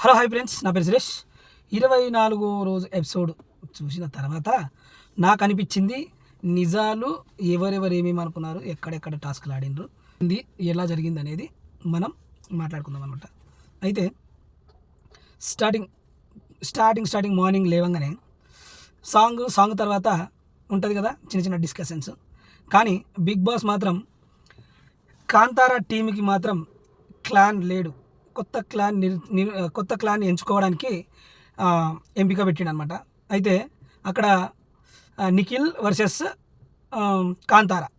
Hello hi friends, నా పేరు సురేష్. 24వ రోజు ఎపిసోడ్ చూసిన తర్వాత నాకు అనిపించింది నిజాలు ఎవరెవరు ఏమేమి అనుకున్నారు, ఎక్కడెక్కడ టాస్క్లు ఆడినరు, ఇది ఎలా జరిగింది అనేది మనం మాట్లాడుకుందాం అనమాట. అయితే స్టార్టింగ్ మార్నింగ్ లేవంగానే సాంగ్ తర్వాత ఉంటుంది కదా చిన్న చిన్న డిస్కషన్స్. కానీ బిగ్ బాస్ మాత్రం కాంతారా టీంకి మాత్రం క్లాన్ లేడు. కొత్త క్లాన్ ఎంచుకోవడానికి ఎంపిక పెట్టిండు అనమాట. అయితే అక్కడ నిఖిల్ వర్సెస్ కాంతారా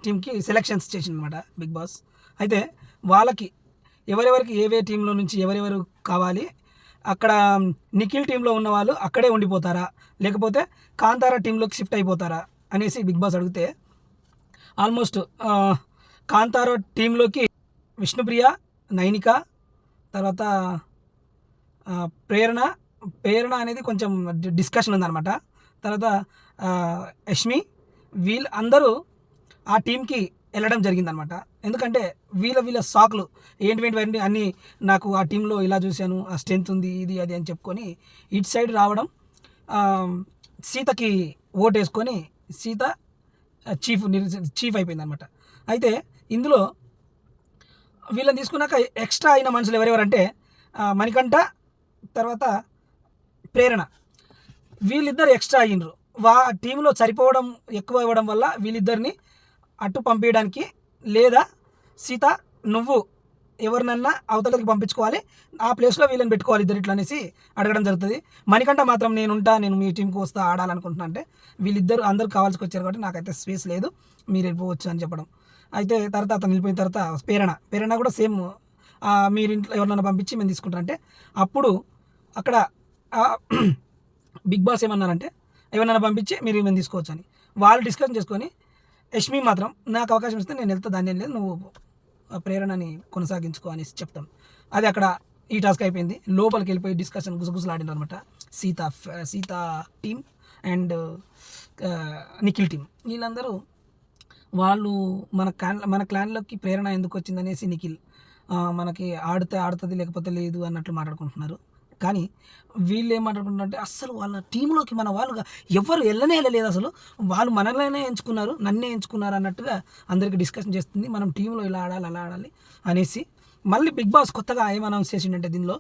టీంకి సెలెక్షన్స్ చేసిండు అనమాట బిగ్ బాస్. అయితే వాళ్ళకి ఎవరెవరికి ఏవే టీంలో నుంచి ఎవరెవరు కావాలి, అక్కడ నిఖిల్ టీంలో ఉన్న వాళ్ళు అక్కడే ఉండిపోతారా, లేకపోతే కాంతారా టీంలోకి షిఫ్ట్ అయిపోతారా అనేసి బిగ్ బాస్ అడిగితే ఆల్మోస్ట్ కాంతారా టీంలోకి విష్ణుప్రియ, నైనిక, తర్వాత ప్రేరణ అనేది కొంచెం డిస్కషన్ ఉందన్నమాట. తర్వాత యష్మి, వీళ్ళందరూ ఆ టీంకి వెళ్ళడం జరిగిందనమాట. ఎందుకంటే వీళ్ళ సాకులు ఏంటివంటి అన్నీ నాకు ఆ టీంలో ఇలా చూశాను, ఆ స్ట్రెంత్ ఉంది, ఇది అది అని చెప్పుకొని ఇటు సైడ్ రావడం, సీతకి ఓటేసుకొని సీత చీఫ్ అయిపోయిందనమాట. అయితే ఇందులో వీళ్ళని తీసుకున్నాక ఎక్స్ట్రా అయిన మనుషులు ఎవరెవరంటే మణికంఠ, తర్వాత ప్రేరణ, వీళ్ళిద్దరు ఎక్స్ట్రా అయినరు. టీంలో సరిపోవడం ఎక్కువ ఇవ్వడం వల్ల వీళ్ళిద్దరిని అటు పంపించడానికి, లేదా సీత నువ్వు ఎవరినన్నా అవతలకి పంపించుకోవాలి, ఆ ప్లేస్లో వీళ్ళని పెట్టుకోవాలి ఇద్దరు ఇట్లా అనేసి అడగడం జరుగుతుంది. మణికంఠ మాత్రం నేను మీ టీంకి వస్తా ఆడాలనుకుంటున్నా అంటే వీళ్ళిద్దరు అందరూ కావాల్సి వచ్చారు కాబట్టి నాకైతే స్పేస్ లేదు, మీరు వెళ్ళిపోవచ్చు అని చెప్పడం. అయితే తర్వాత అతను వెళ్ళిపోయిన తర్వాత ప్రేరణ కూడా సేమ్ మీరు ఇంట్లో ఎవరినైనా పంపించి మేము తీసుకుంటారంటే అప్పుడు అక్కడ బిగ్ బాస్ ఏమన్నారంటే ఎవరినైనా పంపించి మీరు మేము తీసుకోవచ్చు అని వాళ్ళు డిస్కషన్ చేసుకొని, యష్మి మాత్రం నాకు అవకాశం ఇస్తే నేను వెళ్తా, దాన్ని ఏం లేదు, నువ్వు ప్రేరణని కొనసాగించుకో అనేసి చెప్తాం. అది అక్కడ ఈ టాస్క్ అయిపోయింది. లోపలికి వెళ్ళిపోయి డిస్కషన్ గుసగుసలాడినారు అనమాట Sita team and Nikhil team. వీళ్ళందరూ వాళ్ళు మన క్లాన్లోకి ప్రేరణ ఎందుకు వచ్చిందనేసి నిఖిల్ మనకి ఆడుతుంది లేకపోతే లేదు అన్నట్లు మాట్లాడుకుంటున్నారు. కానీ వీళ్ళు ఏం మాట్లాడుకుంటున్నారంటే అస్సలు వాళ్ళ టీంలోకి మన వాళ్ళుగా ఎవరు వెళ్ళలేదు, అసలు వాళ్ళు మనల్నే ఎంచుకున్నారు, నన్నే ఎంచుకున్నారు అన్నట్టుగా అందరికీ డిస్కషన్ చేస్తుంది. మనం టీంలో ఇలా ఆడాలి అలా ఆడాలి అనేసి. మళ్ళీ బిగ్ బాస్ కొత్తగా ఏం అనౌన్స్ చేసిండంటే దీనిలో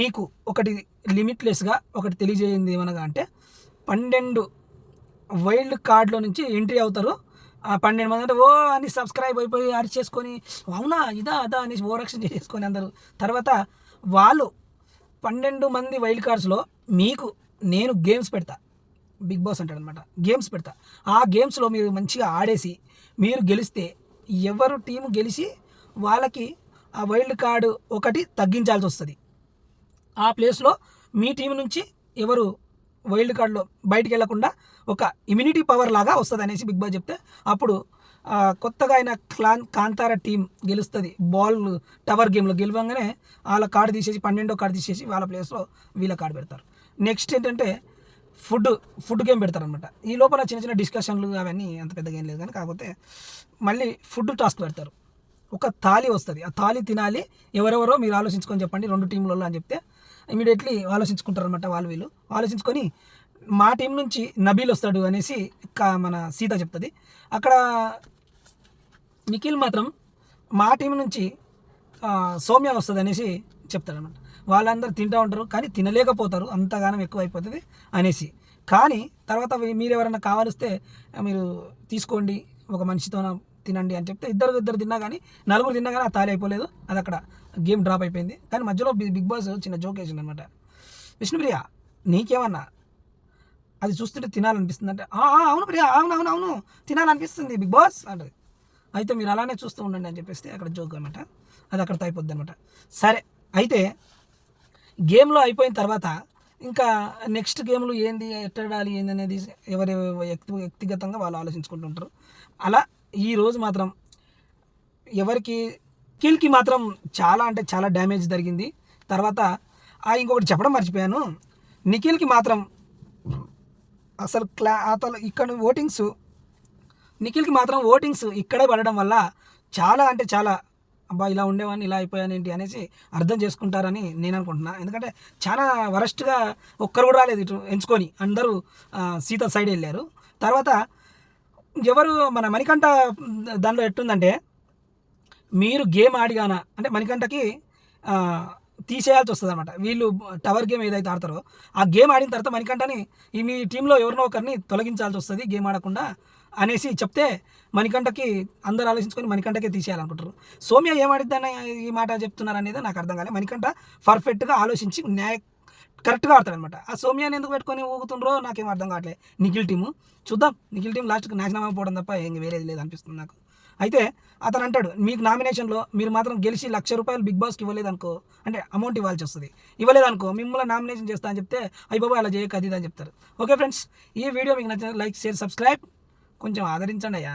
మీకు ఒకటి లిమిట్లెస్గా ఒకటి తెలియజేయండి ఏమనగా అంటే 12 వైల్డ్ కార్డులో నుంచి ఎంట్రీ అవుతారు. ఆ 12 మంది అంటే అని సబ్స్క్రైబ్ అయిపోయి అరిచేసుకొని అవునా ఇదా అదా అనేసి ఓవరాక్షన్ చేసుకొని అందరూ. తర్వాత వాళ్ళు 12 మంది వైల్డ్ కార్డ్స్లో మీకు నేను గేమ్స్ పెడతా, బిగ్ బాస్ అంటాడు అనమాట, గేమ్స్ పెడతా. ఆ గేమ్స్లో మీరు మంచిగా ఆడేసి మీరు గెలిస్తే ఎవరు టీము గెలిచి వాళ్ళకి ఆ వైల్డ్ కార్డు ఒకటి తగ్గించాల్సి వస్తుంది. ఆ ప్లేస్లో మీ టీం నుంచి ఎవరు వైల్డ్ కార్డులో బయటికి వెళ్లకుండా ఒక ఇమ్యూనిటీ పవర్ లాగా వస్తుంది అనేసి బిగ్ బాస్ చెప్తే అప్పుడు కొత్తగా అయిన కాంతారా టీం గెలుస్తుంది. బాల్ టవర్ గేమ్లో గెలవంగానే వాళ్ళ కార్డు తీసేసి 12వ కార్డు తీసేసి వాళ్ళ ప్లేస్లో వీళ్ళ కార్డు పెడతారు. నెక్స్ట్ ఏంటంటే ఫుడ్ గేమ్ పెడతారనమాట. ఈ లోపల చిన్న చిన్న డిస్కషన్లు అవన్నీ అంత పెద్దగా ఏం లేదు, కానీ కాకపోతే మళ్ళీ ఫుడ్ టాస్క్ పెడతారు. ఒక థాలీ వస్తుంది, ఆ థాలీ తినాలి, ఎవరెవరో మీరు ఆలోచించుకొని చెప్పండి 2 టీంలలో అని చెప్తే ఇమీడియట్లీ ఆలోచించుకుంటారు అనమాట. వీళ్ళు ఆలోచించుకొని మా టీం నుంచి నబీల్ వస్తాడు అనేసి మన సీత చెప్తుంది. అక్కడ నిఖిల్ మాత్రం మా టీం నుంచి సౌమ్య వస్తుంది అనేసి చెప్తాడనమాట. వాళ్ళందరూ తింటూ ఉంటారు కానీ తినలేకపోతారు, అంతగానం ఎక్కువ అయిపోతుంది అనేసి. కానీ తర్వాత మీరు ఎవరైనా కావాలిస్తే మీరు తీసుకోండి, ఒక మనిషితో తినండి అని చెప్తే ఇద్దరు తిన్నా కానీ 4 తిన్నా కానీ ఆ తాళి అయిపోలేదు. అది అక్కడ గేమ్ డ్రాప్ అయిపోయింది. కానీ మధ్యలో బిగ్ బాస్ చిన్న జోక్ వేసింది అనమాట. విష్ణుప్రియ నీకేమన్నా అది చూస్తుంటే తినాలనిపిస్తుంది అంటే అవును ప్రియా, అవును తినాలనిపిస్తుంది బిగ్ బాస్ అంటది. అయితే మీరు అలానే చూస్తూ ఉండండి అని చెప్పేస్తే అక్కడ జోక్ అనమాట, అది అక్కడితో అయిపోద్ది అనమాట. సరే, అయితే గేమ్లో అయిపోయిన తర్వాత ఇంకా నెక్స్ట్ గేమ్లు ఏంది ఎట్టడాలి ఏంది అనేది ఎవరి వ్యక్తిగతంగా వాళ్ళు ఆలోచించుకుంటుంటారు. అలా ఈరోజు మాత్రం నిఖిల్కి మాత్రం చాలా అంటే చాలా డ్యామేజ్ జరిగింది. తర్వాత ఇంకొకటి చెప్పడం మర్చిపోయాను, నిఖిల్కి మాత్రం అసలు అతను ఇక్కడ నిఖిల్కి మాత్రం ఓటింగ్స్ ఇక్కడే పడడం వల్ల చాలా అంటే చాలా అబ్బా ఇలా ఉండేవాడిని ఇలా అయిపోయాను ఏంటి అనేసి అర్థం చేసుకుంటారని నేను అనుకుంటున్నా. ఎందుకంటే చాలా వరస్ట్గా ఒక్కరు కూడా రాలేదు ఇటు ఎంచుకొని, అందరూ సీత సైడ్ వెళ్ళారు. తర్వాత ఎవరు మన మణికంఠ దానిలో ఎట్టుందంటే, మీరు గేమ్ ఆడిగాన అంటే మణికంఠకి తీసేయాల్సి వస్తుంది అనమాట. వీళ్ళు టవర్ గేమ్ ఏదైతే ఆడతారో ఆ గేమ్ ఆడిన తర్వాత మణికంఠని మీ టీంలో ఎవరినో ఒకరిని తొలగించాల్సి వస్తుంది గేమ్ ఆడకుండా అనేసి చెప్తే, మణికంఠకి అందరూ ఆలోచించుకొని మణికంఠకే తీసేయాలనుకుంటారు. సౌమ్య ఏమాడిద్దని ఈ మాట చెప్తున్నారు అనేది నాకు అర్థం కాలేదు. మణికంఠ పర్ఫెక్ట్గా ఆలోచించి కరెక్ట్గా ఆడతాడనమాట. ఆ సౌమ్యాన్ని ఎందుకు పెట్టుకొని ఊగుతుండ్రో నాకేం అర్థం కావట్లేదు. నిఖిల్ టీము చూద్దాం, నిఖిల్ టీం లాస్ట్కి నాశనం అయిపోవడం తప్ప ఏం వేరేది లేదు అనిపిస్తుంది నాకు. అయితే అతను అంటాడు, మీకు నామినేషన్లో మీరు మాత్రం గెలిచి ₹1,00,000 బిగ్ బాస్కి ఇవ్వలేదనుకో, అంటే అమౌంట్ ఇవ్వాల్సి వస్తుంది, ఇవ్వలేదనుకో మిమ్మల్ని నామినేషన్ చేస్తా అని చెప్తే, అయ్యి బాబా అలా చేయక అది అని చెప్తారు. ఓకే ఫ్రెండ్స్, ఈ వీడియో మీకు నచ్చిన లైక్, షేర్, సబ్స్క్రైబ్ కొంచెం ఆదరించండి అయ్యా.